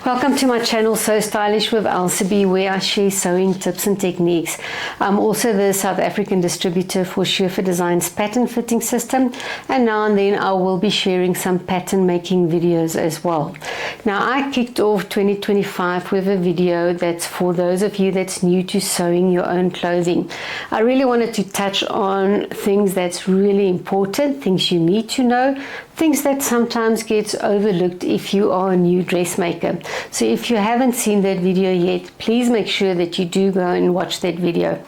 Welcome to my channel So Stylish with Elsie, where I share sewing tips and techniques. I'm also the South African distributor for Schufer Design's pattern fitting system, and now and then I will be sharing some pattern making videos as well. Now, I kicked off 2025 with a video that's for those of you that's new to sewing your own clothing. I really wanted to touch on things that's really important, things you need to know, things that sometimes gets overlooked if you are a new dressmaker. So if you haven't seen that video yet, please make sure that you do go and watch that video.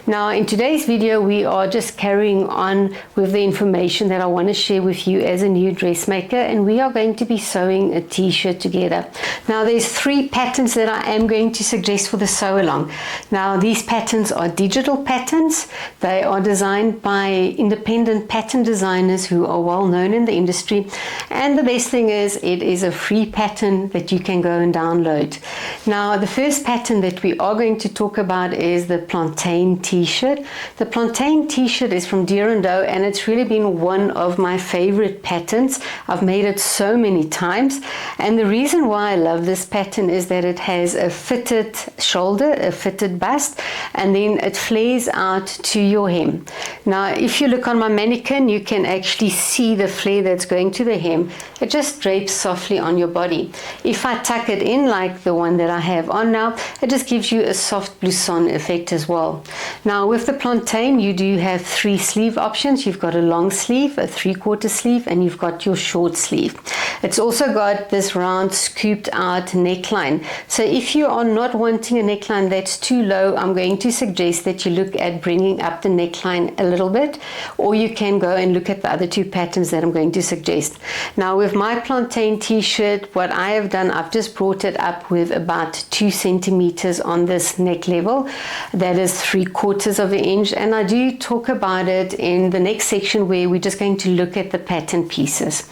Now, in today's video, we are just carrying on with the information that I want to share with you as a new dressmaker, and we are going to be sewing a t-shirt together. Now, there's 3 patterns that I am going to suggest for the sew along. Now, these patterns are digital patterns. They are designed by independent pattern designers who are well known in the industry. And the best thing is, it is a free pattern that you can go and download. Now, the first pattern that we are going to talk about is the Plantain t-shirt. The Plantain t-shirt is from Deer & Doe, and it's really been one of my favorite patterns. I've made it so many times, and the reason why I love this pattern is that it has a fitted shoulder, a fitted bust, and then it flares out to your hem. Now, if you look on my mannequin, you can actually see the flare that's going to the hem. It just drapes softly on your body. If I tuck it in like the one that I have on now, it just gives you a soft blouson effect as well. Now, with the Plantain, you do have 3 sleeve options. You've got a long sleeve, a 3/4 sleeve, and you've got your short sleeve. It's also got this round scooped out neckline. So if you are not wanting a neckline that's too low, I'm going to suggest that you look at bringing up the neckline a little bit, or you can go and look at the other 2 patterns that I'm going to suggest. Now, with my Plantain t-shirt, what I have done, I've just brought it up with about 2 centimeters on this neck level. That is 3/4 of an inch, and I do talk about it in the next section where we're just going to look at the pattern pieces.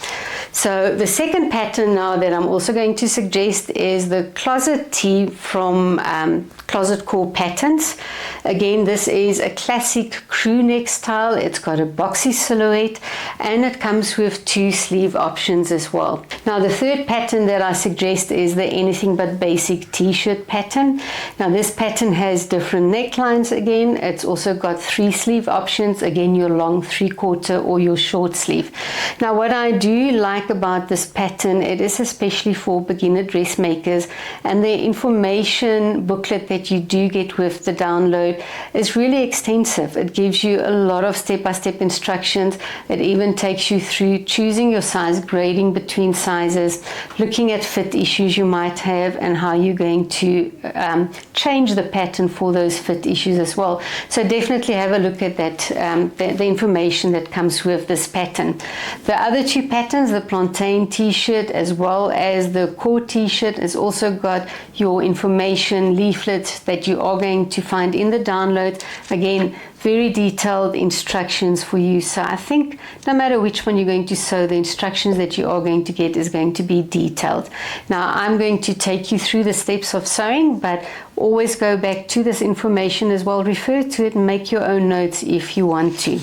So the second pattern now that I'm also going to suggest is the closet tee from Closet Core Patterns. Again, this is a classic crew neck style. It's got a boxy silhouette, and it comes with 2 sleeve options as well. Now, the third pattern that I suggest is the Anything But Basic t-shirt pattern. Now, this pattern has different necklines again. It's also got 3 sleeve options, again your long 3/4 or your short sleeve. Now, what I do like about this pattern, it is especially for beginner dressmakers, and the information booklet that you do get with the download is really extensive. It gives you a lot of step-by-step instructions. It even takes you through choosing your size, grading between sizes, looking at fit issues you might have, and how you're going to change the pattern for those fit issues as well. So definitely have a look at that, the information that comes with this pattern. The other 2 patterns, the Plantain t-shirt as well as the core t-shirt, has also got your information leaflet that you are going to find in the download. Again, very detailed instructions for you. So I think no matter which one you're going to sew, the instructions that you are going to get is going to be detailed. Now, I'm going to take you through the steps of sewing, but always go back to this information as well. Refer to it and make your own notes if you want to.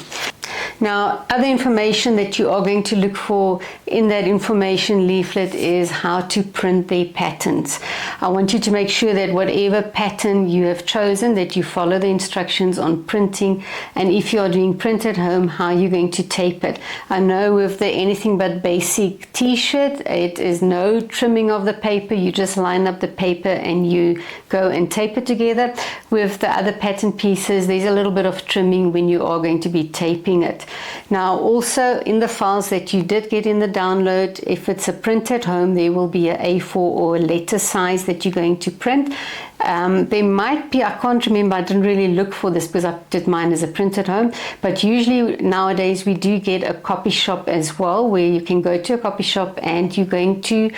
Now, other information that you are going to look for in that information leaflet is how to print their patterns. I want you to make sure that whatever pattern you have chosen, that you follow the instructions on printing, and if you are doing print at home, how you're going to tape it. I know with the Anything But Basic t-shirt, it is no trimming of the paper. You just line up the paper and you go and tape it together. With the other pattern pieces, there's a little bit of trimming when you are going to be taping it. Now, also in the files that you did get in the download, if it's a print at home, there will be a A4 or a letter size that you're going to print. There might be, I can't remember, I didn't really look for this because I did mine as a print at home, but usually nowadays we do get a copy shop as well, where you can go to a copy shop and you're going to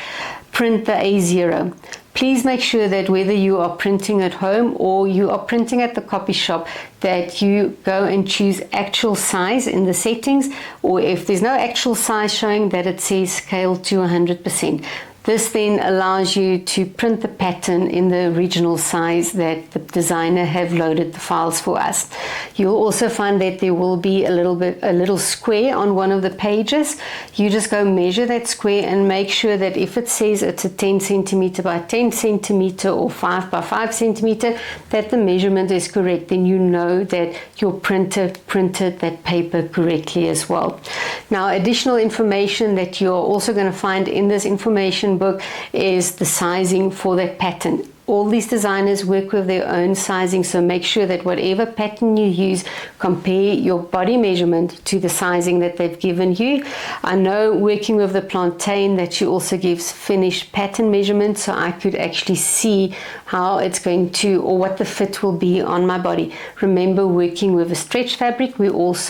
print the A0. Please make sure that whether you are printing at home or you are printing at the copy shop, that you go and choose actual size in the settings, or if there's no actual size showing, that it says scale to 100%. This then allows you to print the pattern in the original size that the designer have loaded the files for us. You'll also find that there will be a little square on one of the pages. You just go measure that square and make sure that if it says it's a 10 centimeter by 10 centimeter or 5 by 5 centimeter, that the measurement is correct. Then you know that your printer printed that paper correctly as well. Now, additional information that you're also going to find in this information book is the sizing for that pattern. All these designers work with their own sizing, so make sure that whatever pattern you use, compare your body measurement to the sizing that they've given you. I know working with the Plantain that she also gives finished pattern measurements, so I could actually see how it's going to, or what the fit will be on my body. Remember, working with a stretch fabric, we always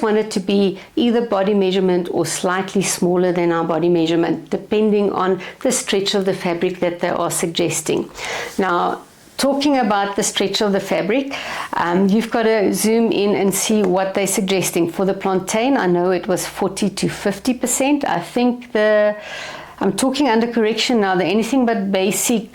want it to be either body measurement or slightly smaller than our body measurement, depending on the stretch of the fabric that they are suggesting. Now, talking about the stretch of the fabric, you've got to zoom in and see what they're suggesting. For the Plantain, I know it was 40 to 50%. I think I'm talking under correction now, the Anything But Basic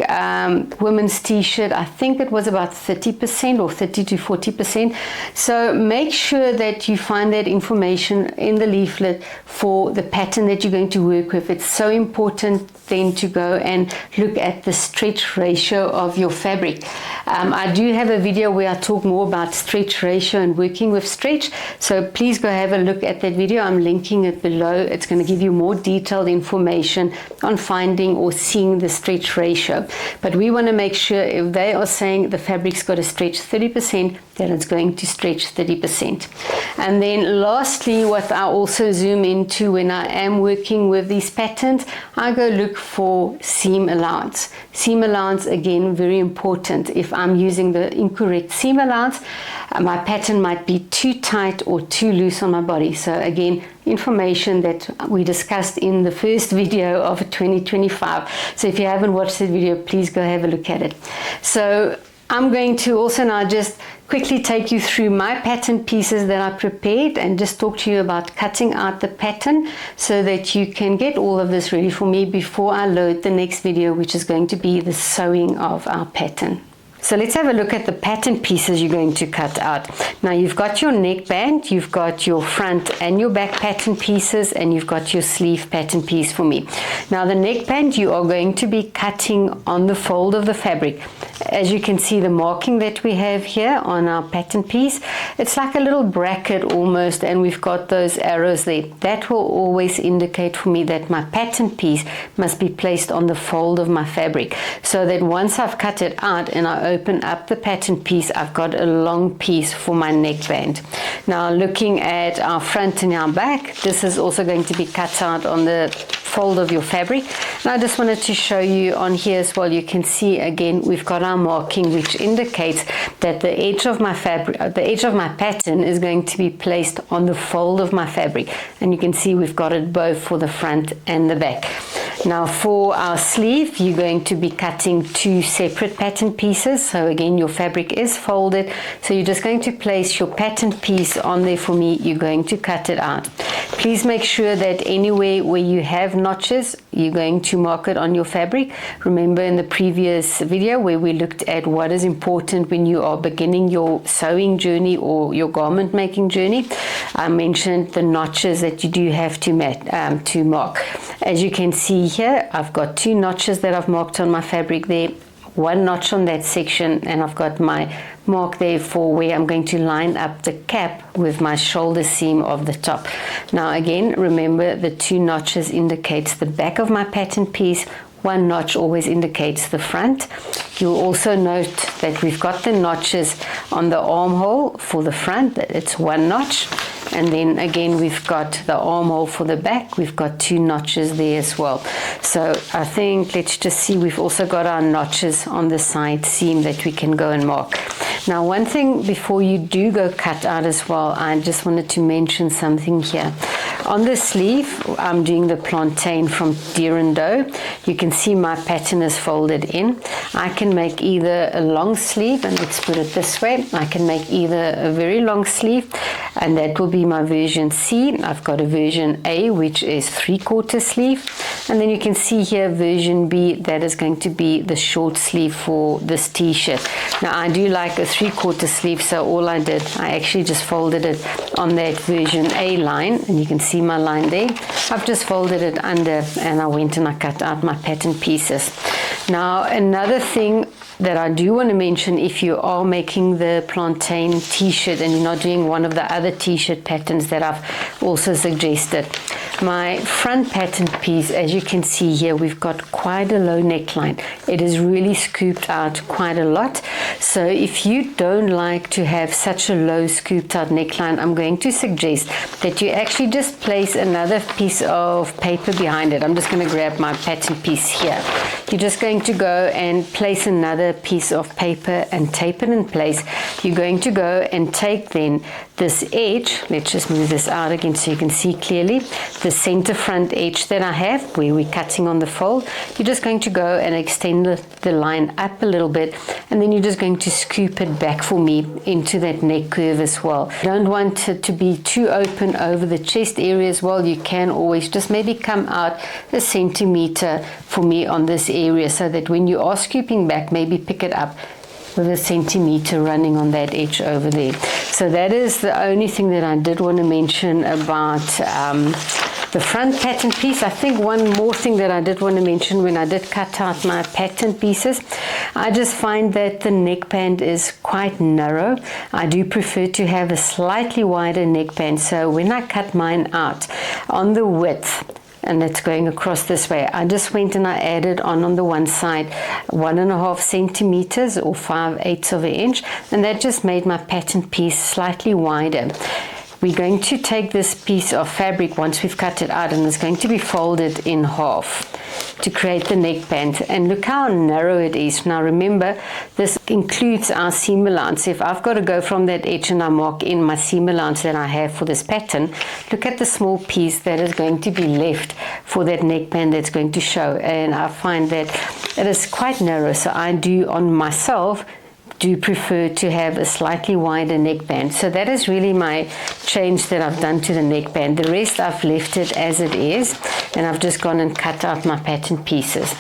women's t-shirt, I think it was about 30% or 30 to 40%. So make sure that you find that information in the leaflet for the pattern that you're going to work with. It's so important then to go and look at the stretch ratio of your fabric. I do have a video where I talk more about stretch ratio and working with stretch, so please go have a look at that video. I'm linking it below. It's going to give you more detailed information on finding or seeing the stretch ratio. But we want to make sure if they are saying the fabric's got to stretch 30%, then it's going to stretch 30%. And then lastly, what I also zoom into when I am working with these patterns, I go look for seam allowance. Seam allowance, again, very important. If I'm using the incorrect seam allowance, my pattern might be too tight or too loose on my body. So again, information that we discussed in the first video of 2025. So if you haven't watched that video, please go have a look at it. So I'm going to also now just quickly take you through my pattern pieces that I prepared and just talk to you about cutting out the pattern so that you can get all of this ready for me before I load the next video, which is going to be the sewing of our pattern. So let's have a look at the pattern pieces you're going to cut out. Now you've got your neckband, you've got your front and your back pattern pieces, and you've got your sleeve pattern piece for me. Now the neckband you are going to be cutting on the fold of the fabric. As you can see, the marking that we have here on our pattern piece, it's like a little bracket almost, and we've got those arrows there. That will always indicate for me that my pattern piece must be placed on the fold of my fabric, so that once I've cut it out and I open up the pattern piece, I've got a long piece for my neckband. Now looking at our front and our back, this is also going to be cut out on the fold of your fabric. And I just wanted to show you on here as well. You can see again we've got our marking, which indicates that the edge of my fabric, the edge of my pattern is going to be placed on the fold of my fabric, and you can see we've got it both for the front and the back. Now for our sleeve, you're going to be cutting two separate pattern pieces. So again, your fabric is folded, so you're just going to place your pattern piece on there for me. You're going to cut it out. Please make sure that anywhere where you have notches, you're going to mark it on your fabric. Remember in the previous video where we looked at what is important when you are beginning your sewing journey or your garment making journey, I mentioned the notches that you do have to mark. As you can see here, I've got two notches that I've marked on my fabric there, one notch on that section, and I've got my mark there for where I'm going to line up the cap with my shoulder seam of the top. Now again, remember the two notches indicates the back of my pattern piece, one notch always indicates the front. You'll also note that we've got the notches on the armhole for the front, that it's one notch, and then again we've got the armhole for the back, we've got two notches there as well. So I think let's just see, we've also got our notches on the side seam that we can go and mark. Now one thing before you do go cut out as well, I just wanted to mention something here. On the sleeve, I'm doing the Plantain from Deer and Doe. You can see my pattern is folded in. I can make either a long sleeve, and let's put it this way, I can make either a very long sleeve, and that will be my version C. I've got a version A, which is 3/4 sleeve, and then you can see here version B, that is going to be the short sleeve for this t-shirt. Now I do like a 3/4 sleeve, so all I did, I actually just folded it on that version A line, and you can see my line there. I've just folded it under, and I went and I cut out my pattern pieces. Now another thing that I do want to mention, if you are making the plantain t-shirt and you're not doing one of the other t-shirt patterns that I've also suggested, my front pattern piece, as you can see here, we've got quite a low neckline. It is really scooped out quite a lot. So if you don't like to have such a low scooped out neckline, I'm going to suggest that you actually just place another piece of paper behind it. I'm just going to grab my pattern piece here. You're just going to go and place another piece of paper and tape it in place. You're going to go and take then this edge, let's just move this out again so you can see clearly, the center front edge that I have where we're cutting on the fold. You're just going to go and extend the line up a little bit, and then you're just going to scoop it back for me into that neck curve as well. You don't want it to be too open over the chest area as well. You can always just maybe come out a centimeter for me on this area, so that when you are scooping back, maybe pick it up with a centimeter running on that edge over there. So that is the only thing that I did want to mention about the front pattern piece. I think one more thing that I did want to mention, when I did cut out my pattern pieces, I just find that the neckband is quite narrow. I do prefer to have a slightly wider neckband, so when I cut mine out on the width, and it's going across this way, I just went and I added on the one side 1.5 centimeters or 5/8 of an inch, and that just made my pattern piece slightly wider. We're going to take this piece of fabric once we've cut it out, and it's going to be folded in half to create the neckband, and look how narrow it is. Now remember, this includes our seam allowance. If I've got to go from that edge and I mark in my seam allowance that I have for this pattern, look at the small piece that is going to be left for that neckband that's going to show, and I find that it is quite narrow, so I do on myself do prefer to have a slightly wider neckband. So that is really my change that I've done to the neckband. The rest I've left it as it is, and I've just gone and cut out my pattern pieces.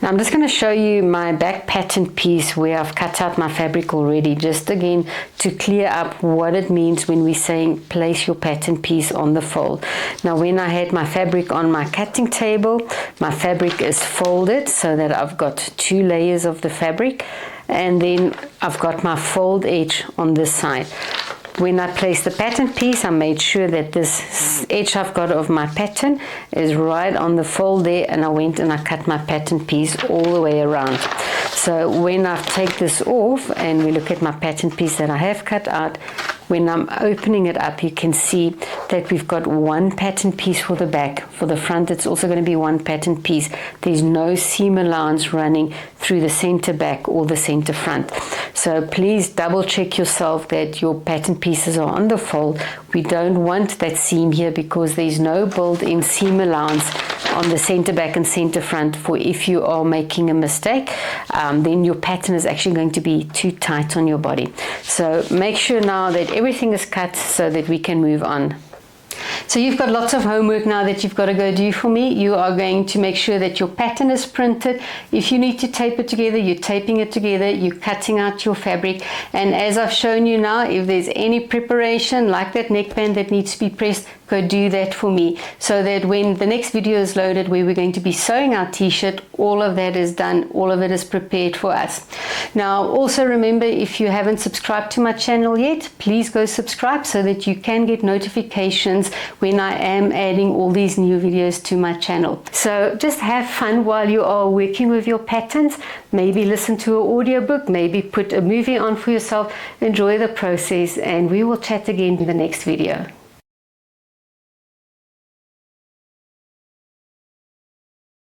Now I'm just going to show you my back pattern piece where I've cut out my fabric already, just again to clear up what it means when we're saying place your pattern piece on the fold. Now when I had my fabric on my cutting table, my fabric is folded so that I've got 2 layers of the fabric, and then I've got my fold edge on this side. When I placed the pattern piece, I made sure that this edge I've got of my pattern is right on the fold there, and I went and I cut my pattern piece all the way around. So when I take this off and we look at my pattern piece that I have cut out, when I'm opening it up, you can see that we've got one pattern piece for the back. For the front, it's also going to be one pattern piece. There's no seam allowance running through the center back or the center front. So please double check yourself that your pattern pieces are on the fold. We don't want that seam here because there's no built-in seam allowance on the center back and center front for if you are making a mistake, then your pattern is actually going to be too tight on your body. So make sure now that everything is cut so that we can move on. So you've got lots of homework now that you've got to go do for me. You are going to make sure that your pattern is printed. If you need to tape it together, you're taping it together, you're cutting out your fabric. And as I've shown you now, if there's any preparation like that neckband that needs to be pressed, go do that for me, so that when the next video is loaded where we're going to be sewing our t-shirt, all of that is done, all of it is prepared for us. Now also remember, if you haven't subscribed to my channel yet, please go subscribe so that you can get notifications when I am adding all these new videos to my channel. So just have fun while you are working with your patterns. Maybe listen to an audiobook, maybe put a movie on for yourself, enjoy the process, and we will chat again in the next video.